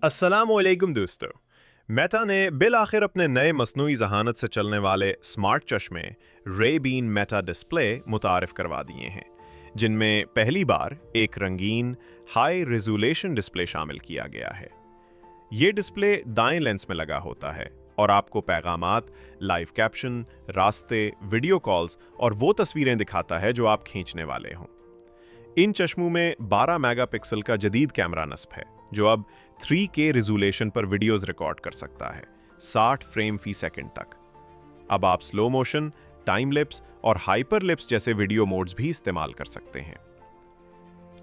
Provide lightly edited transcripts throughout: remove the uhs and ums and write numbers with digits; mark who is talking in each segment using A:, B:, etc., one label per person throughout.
A: अस्सलामुअलैकुम दोस्तों। मेटा ने बिल आखिर अपने नए मसनूई जहानत से चलने वाले स्मार्ट चश्मे रे बीन मेटा डिस्प्ले मुतारिफ करवा दिए हैं, जिनमें पहली बार एक रंगीन हाई रिजोल्यूशन डिस्प्ले शामिल किया गया है। ये डिस्प्ले दाएं लेंस में लगा होता है और आपको पैगामात, लाइव कैप्शन, रास्ते, वीडियो कॉल्स और वो तस्वीरें दिखाता है जो आप खींचने वाले हों। इन चश्मों में 12 मेगापिक्सल का जदीद कैमरा नस्ब है, जो अब 3K रिजोल्यूशन पर वीडियोस रिकॉर्ड कर सकता है, 60 फ्रेम फी सेकंड तक। अब आप स्लो मोशन, टाइम लिप्स और हाइपर लिप्स जैसे वीडियो मोड्स भी इस्तेमाल कर सकते हैं।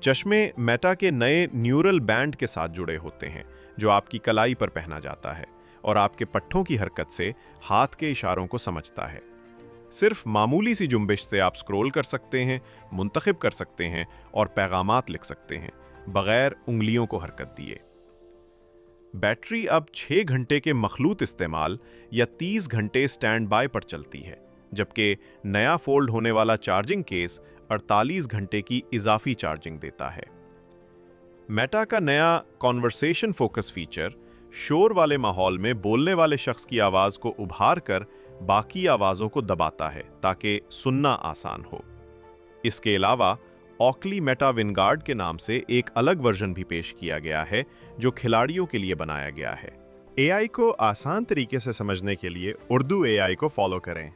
A: चश्मे मेटा के नए न्यूरल बैंड के साथ जुड़े होते हैं, जो आपकी कलाई पर पहना जाता है और आपके पट्ठों की हरकत से हाथ के इशारों को समझता है। सिर्फ मामूली सी जुम्बिश से आप स्क्रॉल कर सकते हैं, मुंतखब कर सकते हैं और पैगामात लिख सकते हैं, बगैर उंगलियों को हरकत दिए। बैटरी अब 6 घंटे के मखलूत इस्तेमाल या 30 घंटे स्टैंड बाय पर चलती है, जबकि नया फोल्ड होने वाला चार्जिंग केस 48 घंटे की इजाफी चार्जिंग देता है। मेटा का नया कॉन्वर्सेशन फोकस फीचर शोर वाले माहौल में बोलने वाले शख्स की आवाज को उभार कर बाकी आवाजों को दबाता है ताकि सुनना आसान हो। इसके अलावा ऑकली मेटा विनगार्ड के नाम से एक अलग वर्जन भी पेश किया गया है, जो खिलाड़ियों के लिए बनाया गया है। एआई को आसान तरीके से समझने के लिए उर्दू एआई को फॉलो करें।